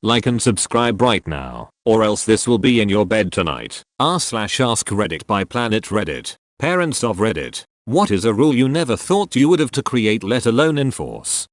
Like and subscribe right now, or else this will be in your bed tonight. r/ask Reddit by Planet Reddit. Parents of Reddit, what is a rule you never thought you would have to create, let alone enforce?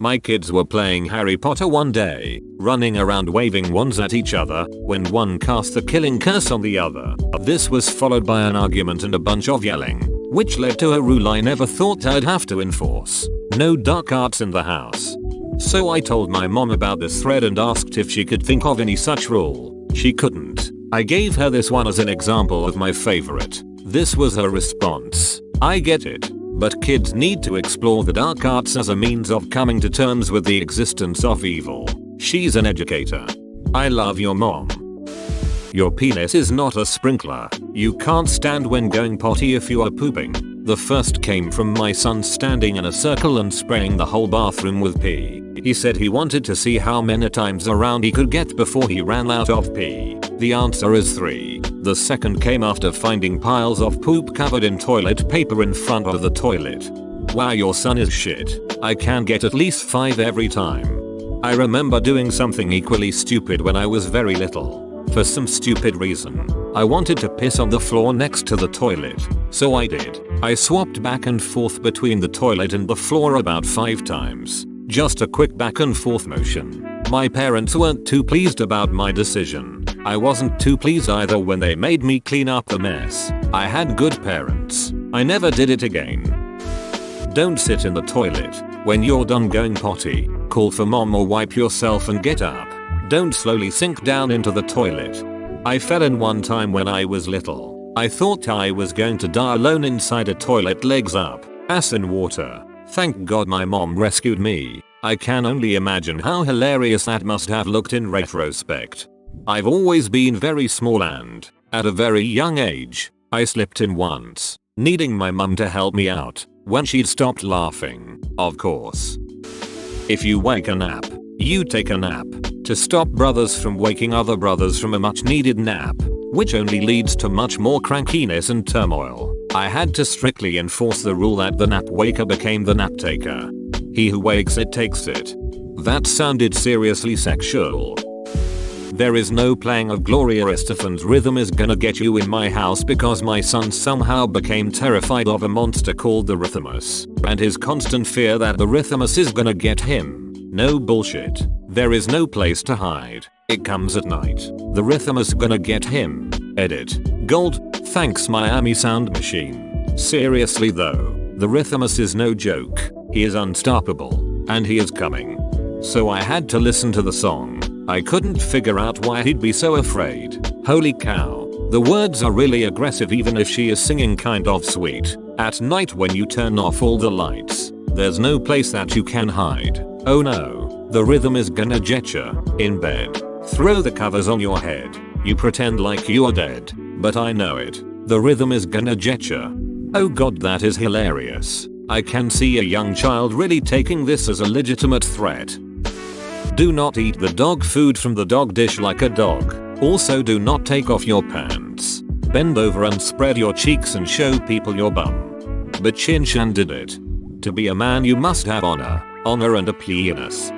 My kids were playing Harry Potter one day, running around waving wands at each other, when one cast the killing curse on the other. This was followed by an argument and a bunch of yelling, which led to a rule I never thought I'd have to enforce. No dark arts in the house. So I told my mom about this thread and asked if she could think of any such rule. She couldn't. I gave her this one as an example of my favorite. This was her response. I get it. But kids need to explore the dark arts as a means of coming to terms with the existence of evil. She's an educator. I love your mom. Your penis is not a sprinkler. You can't stand when going potty if you are pooping. The first came from my son standing in a circle and spraying the whole bathroom with pee. He said he wanted to see how many times around he could get before he ran out of pee. The answer is 3. The second came after finding piles of poop covered in toilet paper in front of the toilet. Wow, your son is shit. I can get at least 5 every time. I remember doing something equally stupid when I was very little. For some stupid reason, I wanted to piss on the floor next to the toilet. So I did. I swapped back and forth between the toilet and the floor about 5 times. Just a quick back and forth motion. My parents weren't too pleased about my decision. I wasn't too pleased either when they made me clean up the mess. I had good parents. I never did it again. Don't sit in the toilet. When you're done going potty, call for mom or wipe yourself and get up. Don't slowly sink down into the toilet. I fell in one time when I was little. I thought I was going to die alone inside a toilet, legs up, ass in water. Thank God my mom rescued me. I can only imagine how hilarious that must have looked in retrospect. I've always been very small and, at a very young age, I slipped in once, needing my mum to help me out, when she'd stopped laughing, of course. If you wake a nap, you take a nap. To stop brothers from waking other brothers from a much needed nap, which only leads to much more crankiness and turmoil, I had to strictly enforce the rule that the nap waker became the nap taker. He who wakes it takes it. That sounded seriously sexual. There is no playing of Gloria Estefan's Rhythm Is Gonna Get You in my house because my son somehow became terrified of a monster called the Rhythmus, and his constant fear that the Rhythmus is gonna get him. No bullshit. There is no place to hide. It comes at night. The Rhythmus gonna get him. Edit. Gold. Thanks Miami Sound Machine. Seriously though, the Rhythmus is no joke. He is unstoppable. And he is coming. So I had to listen to the song. I couldn't figure out why he'd be so afraid. Holy cow. The words are really aggressive even if she is singing kind of sweet. At night when you turn off all the lights, there's no place that you can hide. Oh no, the rhythm is gonna get ya. In bed. Throw the covers on your head. You pretend like you're dead, but I know it. The rhythm is gonna get ya. Oh god, that is hilarious. I can see a young child really taking this as a legitimate threat. Do not eat the dog food from the dog dish like a dog. Also do not take off your pants. Bend over and spread your cheeks and show people your bum. But Shin Chan did it. To be a man you must have honor and a penis.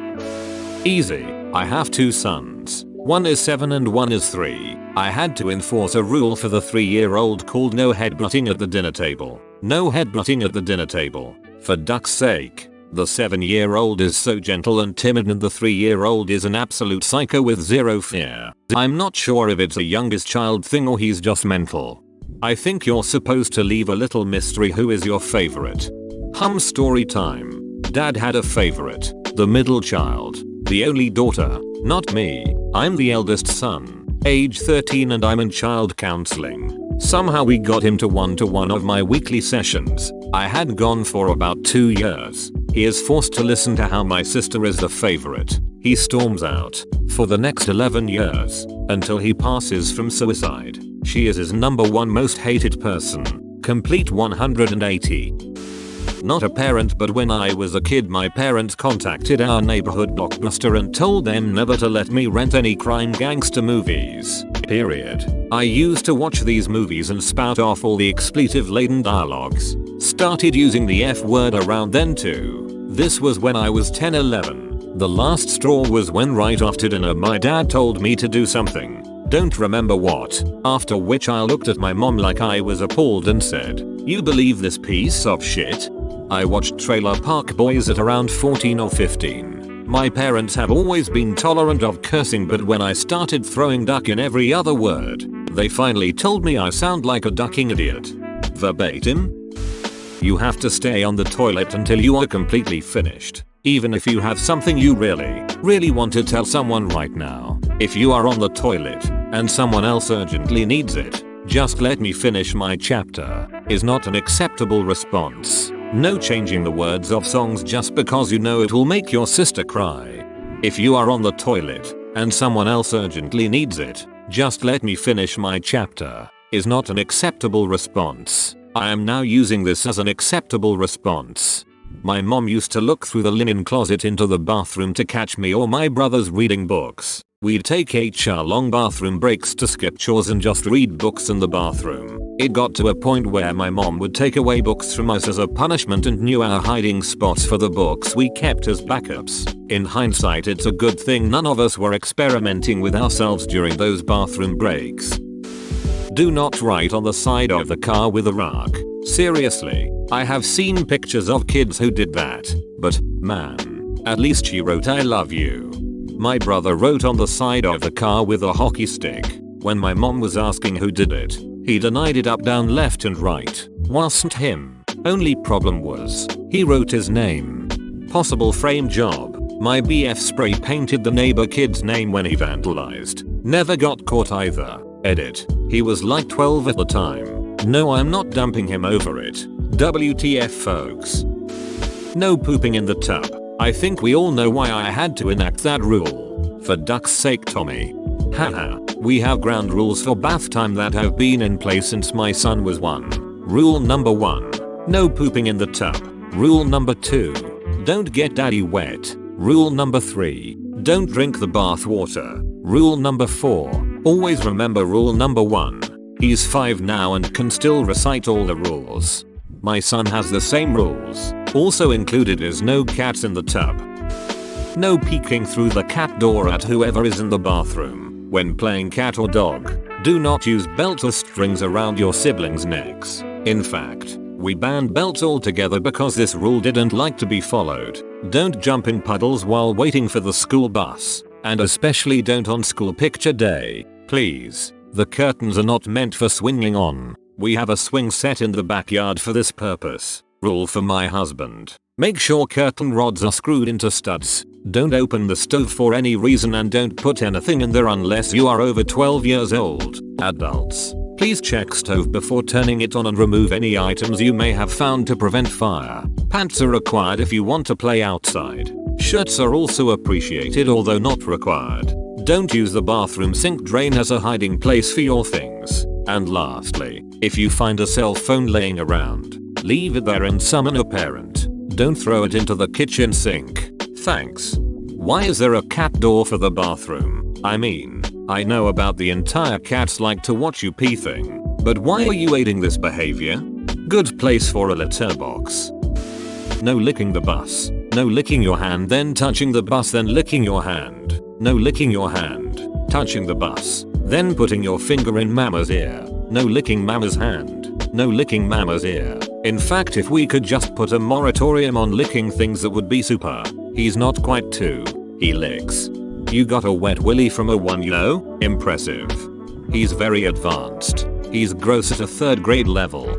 Easy. I have 2 sons. One is 7 and one is 3. I had to enforce a rule for the 3-year-old called no headbutting at the dinner table. No headbutting at the dinner table. For duck's sake. The 7-year-old is so gentle and timid and the 3-year-old is an absolute psycho with zero fear. I'm not sure if it's a youngest child thing or he's just mental. I think you're supposed to leave a little mystery. Who is your favorite? Story time. Dad had a favorite. The middle child. The only daughter. Not me. I'm the eldest son. Age 13 and I'm in child counseling. Somehow we got him to one of my weekly sessions. I had gone for about 2 years. He is forced to listen to how my sister is the favorite. He storms out. For the next 11 years. Until he passes from suicide. She is his #1 most hated person. Complete 180. Not a parent, but when I was a kid my parents contacted our neighborhood Blockbuster and told them never to let me rent any crime gangster movies. Period. I used to watch these movies and spout off all the expletive-laden dialogues. Started using the F word around then too. This was when I was 10-11. The last straw was when right after dinner my dad told me to do something. Don't remember what. After which I looked at my mom like I was appalled and said, "You believe this piece of shit?" I watched Trailer Park Boys at around 14 or 15. My parents have always been tolerant of cursing, but when I started throwing duck in every other word, they finally told me I sound like a ducking idiot. Verbatim. You have to stay on the toilet until you are completely finished. Even if you have something you really want to tell someone right now. If you are on the toilet and someone else urgently needs it, "Just let me finish my chapter," is not an acceptable response. No changing the words of songs just because you know it will make your sister cry. If you are on the toilet and someone else urgently needs it, "Just let me finish my chapter," is not an acceptable response. I am now using this as an acceptable response. My mom used to look through the linen closet into the bathroom to catch me or my brothers reading books. We'd take 8-hour-long bathroom breaks to skip chores and just read books in the bathroom. It got to a point where my mom would take away books from us as a punishment and knew our hiding spots for the books we kept as backups. In hindsight, it's a good thing none of us were experimenting with ourselves during those bathroom breaks. Do not write on the side of the car with a rock. Seriously, I have seen pictures of kids who did that, but man, at least she wrote "I love you." My brother wrote on the side of the car with a hockey stick. When my mom was asking who did it, he denied it up, down, left and right. Wasn't him. Only problem was, he wrote his name. Possible frame job. My BF spray painted the neighbor kid's name when he vandalized. Never got caught either. Edit. He was like 12 at the time. No, I'm not dumping him over it. WTF folks. No pooping in the tub. I think we all know why I had to enact that rule. For duck's sake, Tommy. Haha. We have ground rules for bath time that have been in place since my son was 1. Rule number 1. No pooping in the tub. Rule number 2. Don't get daddy wet. Rule number 3. Don't drink the bath water. Rule number 4. Always remember rule number 1. He's 5 now and can still recite all the rules. My son has the same rules. Also included is no cats in the tub. No peeking through the cat door at whoever is in the bathroom. When playing cat or dog, do not use belt or strings around your siblings' necks. In fact, we banned belts altogether because this rule didn't like to be followed. Don't jump in puddles while waiting for the school bus. And especially don't on school picture day. Please. The curtains are not meant for swinging on. We have a swing set in the backyard for this purpose. Rule for my husband. Make sure curtain rods are screwed into studs. Don't open the stove for any reason and don't put anything in there unless you are over 12 years old. Adults, please check stove before turning it on and remove any items you may have found to prevent fire. Pants are required if you want to play outside. Shirts are also appreciated although not required. Don't use the bathroom sink drain as a hiding place for your things. And lastly, if you find a cell phone laying around, leave it there and summon a parent. Don't throw it into the kitchen sink. Thanks. Why is there a cat door for the bathroom? I mean, I know about the entire cats like to watch you pee thing, but why are you aiding this behavior? Good place for a litter box. No licking the bus. No licking your hand then touching the bus then licking your hand. No licking your hand, touching the bus, then putting your finger in mama's ear. No licking mama's hand. No licking mama's ear. In fact, if we could just put a moratorium on licking things, that would be super. He's not quite 2. He licks. You got a wet willy from a 1, you know? Impressive. He's very advanced. He's gross at a 3rd grade level.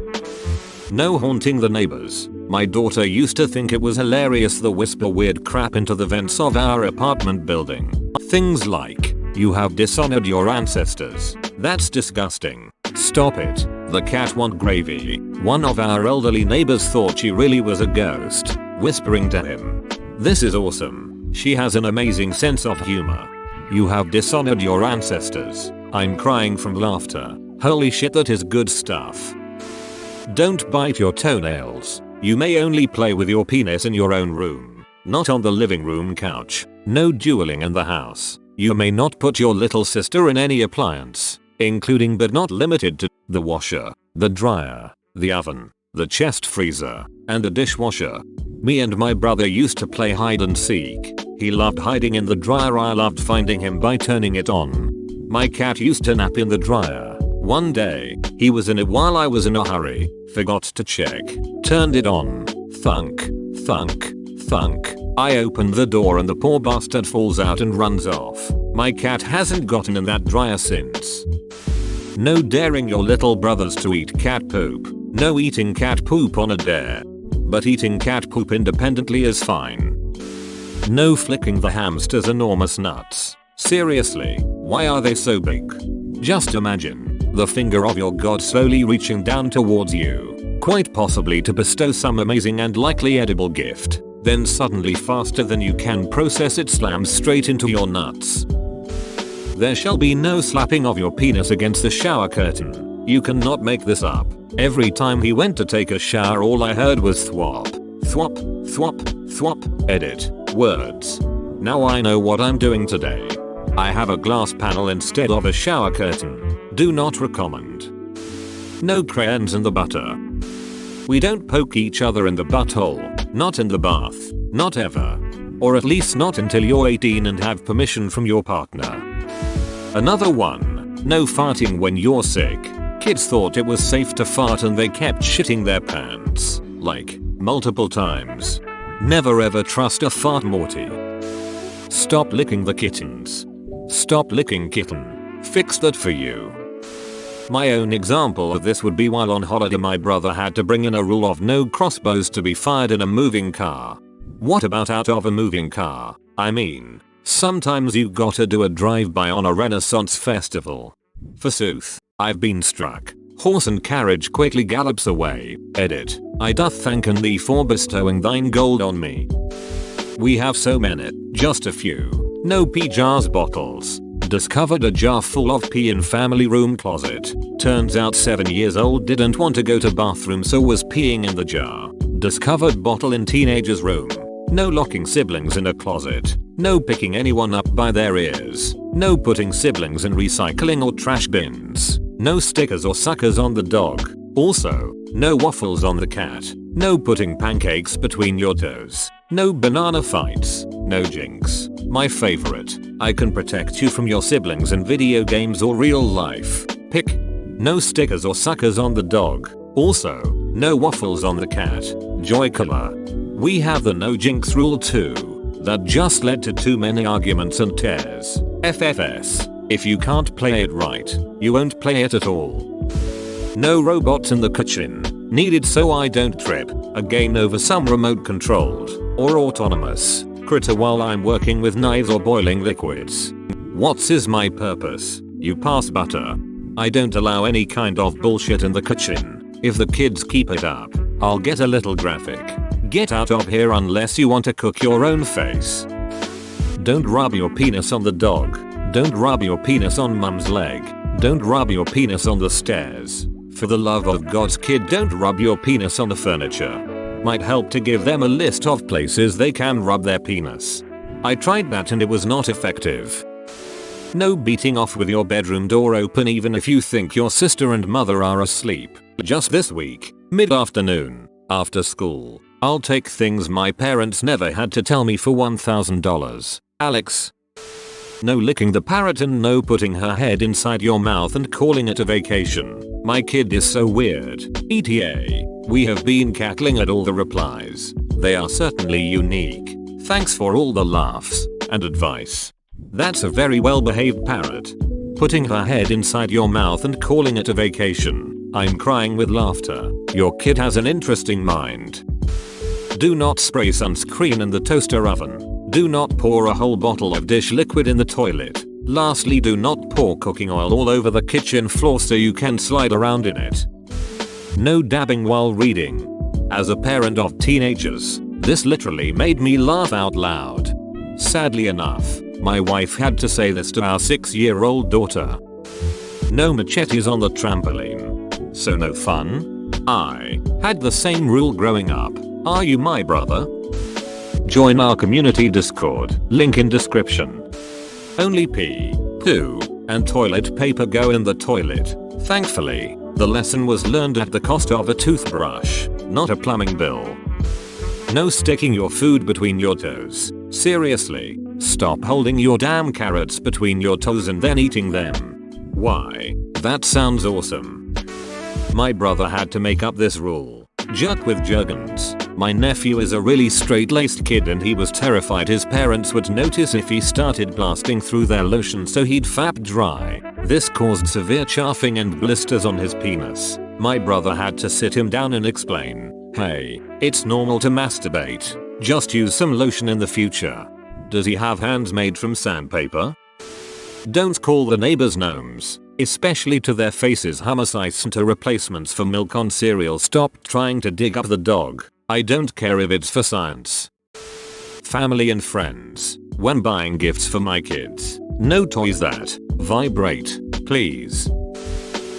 No haunting the neighbors. My daughter used to think it was hilarious to whisper weird crap into the vents of our apartment building. Things like, "You have dishonored your ancestors. That's disgusting. Stop it. The cat want gravy." One of our elderly neighbors thought she really was a ghost, whispering to him. This is awesome. She has an amazing sense of humor. "You have dishonored your ancestors." I'm crying from laughter. Holy shit, that is good stuff. Don't bite your toenails. You may only play with your penis in your own room, not on the living room couch. No dueling in the house. You may not put your little sister in any appliance, including but not limited to the washer, the dryer, the oven, the chest freezer, and the dishwasher. Me and my brother used to play hide and seek. He loved hiding in the dryer. I loved finding him by turning it on. My cat used to nap in the dryer. One day, he was in it while I was in a hurry, forgot to check, turned it on. Thunk, thunk, thunk. I opened the door and the poor bastard falls out and runs off. My cat hasn't gotten in that dryer since. No daring your little brothers to eat cat poop. No eating cat poop on a dare. But eating cat poop independently is fine. No flicking the hamster's enormous nuts. Seriously, why are they so big? Just imagine the finger of your god slowly reaching down towards you, quite possibly to bestow some amazing and likely edible gift. Then suddenly, faster than you can process it, slams straight into your nuts. There shall be no slapping of your penis against the shower curtain. You cannot make this up. Every time he went to take a shower, all I heard was thwop, thwop, thwop, thwop. Edit. Words. Now I know what I'm doing today. I have a glass panel instead of a shower curtain. Do not recommend. No crayons in the butter. We don't poke each other in the butthole. Not in the bath. Not ever. Or at least not until you're 18 and have permission from your partner. Another one. No farting when you're sick. Kids thought it was safe to fart and they kept shitting their pants. Like, multiple times. Never ever trust a fart, Morty. Stop licking the kittens. Stop licking kitten. Fix that for you. My own example of this would be while on holiday my brother had to bring in a rule of no crossbows to be fired in a moving car. What about out of a moving car? I mean, sometimes you gotta do a drive-by on a Renaissance festival. Forsooth, I've been struck. Horse and carriage quickly gallops away. Edit. I doth thanken thee for bestowing thine gold on me. We have so many, just a few. No pee jars bottles. Discovered a jar full of pee in family room closet. Turns out 7 years old didn't want to go to bathroom so was peeing in the jar. Discovered bottle in teenager's room. No locking siblings in a closet. No picking anyone up by their ears. No putting siblings in recycling or trash bins. No stickers or suckers on the dog. Also, no waffles on the cat. No putting pancakes between your toes. No banana fights. No jinx. My favorite. I can protect you from your siblings in video games or real life. Pick. No stickers or suckers on the dog. Also, no waffles on the cat. Joy color. We have the no jinx rule too. That just led to too many arguments and tears. FFS. If you can't play it right, you won't play it at all. No robots in the kitchen. Needed so I don't trip again over some remote controlled or autonomous critter while I'm working with knives or boiling liquids. What's is my purpose? You pass butter. I don't allow any kind of bullshit in the kitchen. If the kids keep it up, I'll get a little graphic. Get out of here unless you want to cook your own face. Don't rub your penis on the dog. Don't rub your penis on mum's leg. Don't rub your penis on the stairs. For the love of God's kid, don't rub your penis on the furniture. Might help to give them a list of places they can rub their penis. I tried that and it was not effective. No beating off with your bedroom door open even if you think your sister and mother are asleep. Just this week, mid-afternoon, after school, I'll take things my parents never had to tell me for $1,000. Alex. No licking the parrot and no putting her head inside your mouth and calling it a vacation. My kid is so weird. ETA. We have been cackling at all the replies. They are certainly unique. Thanks for all the laughs and advice. That's a very well behaved parrot. Putting her head inside your mouth and calling it a vacation. I'm crying with laughter. Your kid has an interesting mind. Do not spray sunscreen in the toaster oven. Do not pour a whole bottle of dish liquid in the toilet. Lastly, do not pour cooking oil all over the kitchen floor so you can slide around in it. No dabbing while reading. As a parent of teenagers, this literally made me laugh out loud. Sadly enough, my wife had to say this to our 6-year-old daughter. No machetes on the trampoline. So no fun? I had the same rule growing up. Are you my brother? Join our community Discord, link in description. Only pee, poo, and toilet paper go in the toilet. Thankfully, the lesson was learned at the cost of a toothbrush, not a plumbing bill. No sticking your food between your toes. Seriously, stop holding your damn carrots between your toes and then eating them. Why? That sounds awesome. My brother had to make up this rule. Jerk with Jergens. My nephew is a really straight-laced kid and he was terrified his parents would notice if he started blasting through their lotion, so he'd fap dry. This caused severe chafing and blisters on his penis. My brother had to sit him down and explain, hey, it's normal to masturbate. Just use some lotion in the future. Does he have hands made from sandpaper? Don't call the neighbors gnomes, especially to their faces. Hummus and replacements for milk on cereal. Stop trying to dig up the dog. I don't care if it's for science. Family and friends. When buying gifts for my kids, no toys that vibrate, please.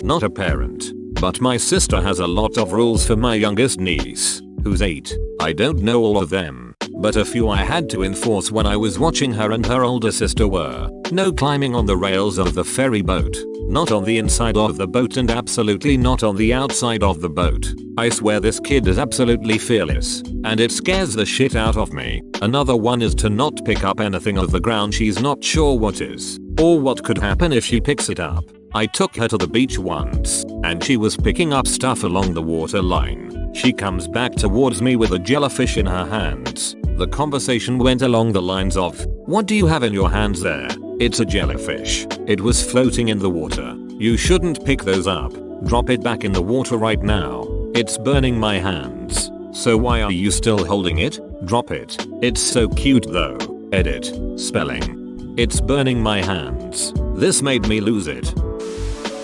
Not a parent, but my sister has a lot of rules for my youngest niece, who's 8. I don't know all of them, but a few I had to enforce when I was watching her and her older sister were: no climbing on the rails of the ferry boat, not on the inside of the boat, and absolutely not on the outside of the boat. I swear this kid is absolutely fearless, and it scares the shit out of me. Another one is to not pick up anything off the ground she's not sure what is, or what could happen if she picks it up. I took her to the beach once, and she was picking up stuff along the water line. She comes back towards me with a jellyfish in her hands. The conversation went along the lines of, "What do you have in your hands there?" "It's a jellyfish. It was floating in the water. You shouldn't pick those up. Drop it back in the water right now. It's burning my hands. So why are you still holding it? Drop it. It's so cute though." Edit. Spelling. It's burning my hands. This made me lose it.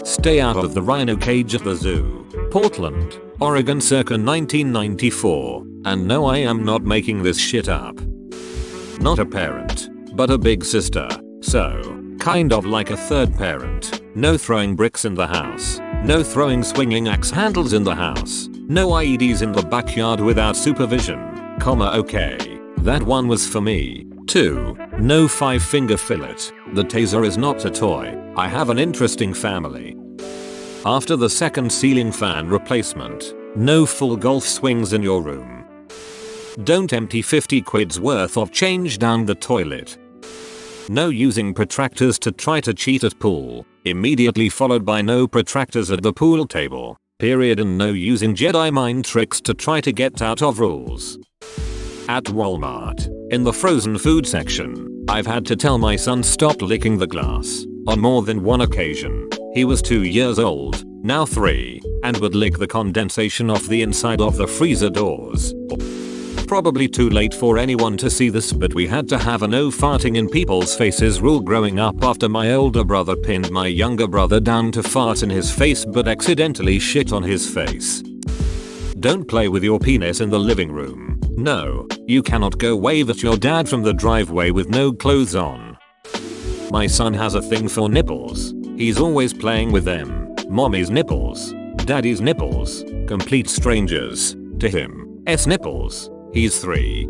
Stay out of the rhino cage at the zoo. Portland, Oregon circa 1994. And no, I am not making this shit up. Not a parent, but a big sister. So, kind of like a third parent. No throwing bricks in the house. No throwing swinging axe handles in the house. No IEDs in the backyard without supervision. Okay. That one was for me. 2. No 5-finger fillet. The taser is not a toy. I have an interesting family. After the second ceiling fan replacement, no full golf swings in your room. Don't empty 50 quid's worth of change down the toilet. No using protractors to try to cheat at pool, immediately followed by no protractors at the pool table, period, and no using Jedi mind tricks to try to get out of rules. At Walmart, in the frozen food section, I've had to tell my son stop licking the glass on more than one occasion. He was 2 years old, now 3, and would lick the condensation off the inside of the freezer doors. Probably too late for anyone to see this, but we had to have a no farting in people's faces rule growing up after my older brother pinned my younger brother down to fart in his face but accidentally shit on his face. Don't play with your penis in the living room. No, you cannot go wave at your dad from the driveway with no clothes on. My son has a thing for nipples. He's always playing with them. Mommy's nipples. Daddy's nipples. Complete strangers to him. S nipples. He's 3.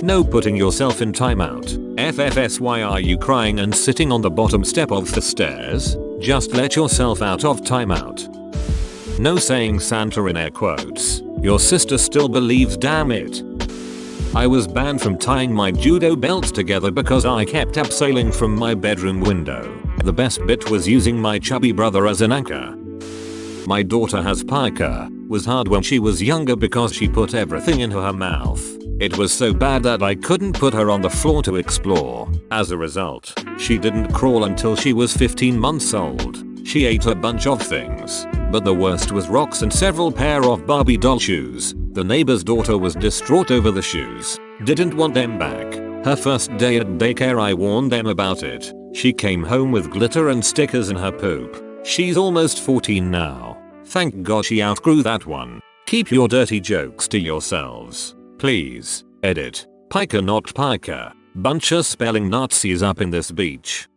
No putting yourself in timeout. FFS, why are you crying and sitting on the bottom step of the stairs? Just let yourself out of timeout. No saying Santa in air quotes. Your sister still believes, damn it. I was banned from tying my judo belts together because I kept abseiling from my bedroom window. The best bit was using my chubby brother as an anchor. My daughter has pica. Was hard when she was younger because she put everything in her mouth. It was so bad that I couldn't put her on the floor to explore. As a result, she didn't crawl until she was 15 months old. She ate a bunch of things, but the worst was rocks and several pair of Barbie doll shoes. The neighbor's daughter was distraught over the shoes. Didn't want them back. Her first day at daycare, I warned them about it. She came home with glitter and stickers in her poop. She's almost 14 now. Thank God she outgrew that one. Keep your dirty jokes to yourselves. Please. Edit. Pica not pica. Bunch of spelling Nazis up in this beach.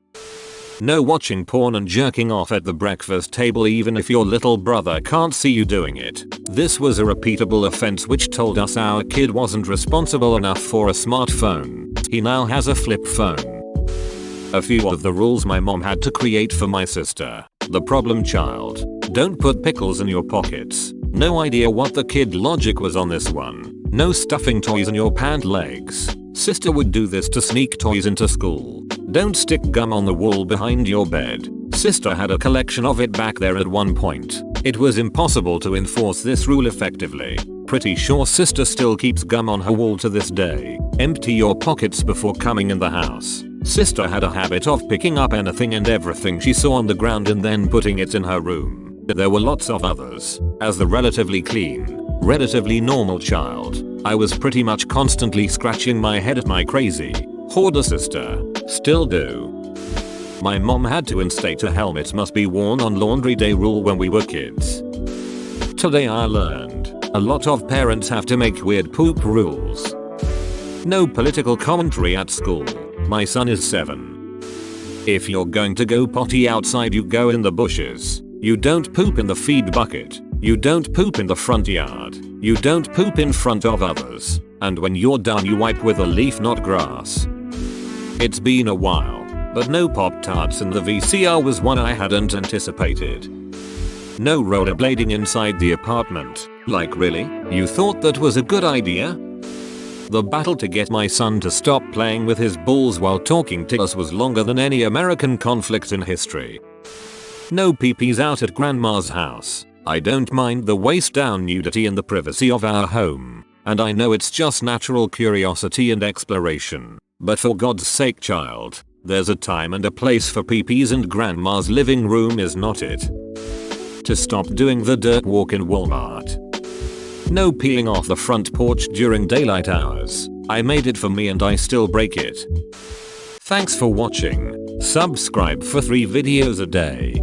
No watching porn and jerking off at the breakfast table even if your little brother can't see you doing it. This was a repeatable offense which told us our kid wasn't responsible enough for a smartphone. He now has a flip phone. A few of the rules my mom had to create for my sister. The problem child. Don't put pickles in your pockets. No idea what the kid logic was on this one. No stuffing toys in your pant legs. Sister would do this to sneak toys into school. Don't stick gum on the wall behind your bed. Sister had a collection of it back there at one point. It was impossible to enforce this rule effectively. Pretty sure sister still keeps gum on her wall to this day. Empty your pockets before coming in the house. Sister had a habit of picking up anything and everything she saw on the ground and then putting it in her room. There were lots of others. As the relatively clean, relatively normal child, I was pretty much constantly scratching my head at my crazy hoarder sister. Still do. My mom had to instate a helmet must be worn on laundry day rule when we were kids. Today I learned a lot of parents have to make weird poop rules. No political commentary at school. My son is 7. If you're going to go potty outside, you go in the bushes. You don't poop in the feed bucket. You don't poop in the front yard. You don't poop in front of others. And when you're done, you wipe with a leaf, not grass. It's been a while, but no Pop-Tarts in the VCR was one I hadn't anticipated. No rollerblading inside the apartment. Like really? You thought that was a good idea? The battle to get my son to stop playing with his balls while talking to us was longer than any American conflict in history. No peepees out at grandma's house. I don't mind the waist down nudity in the privacy of our home. And I know it's just natural curiosity and exploration. But for God's sake, child, there's a time and a place for peepees, and grandma's living room is not it. To stop doing the dirt walk in Walmart. No peeing off the front porch during daylight hours. I made it for me and I still break it. Thanks for watching. Subscribe for 3 videos a day.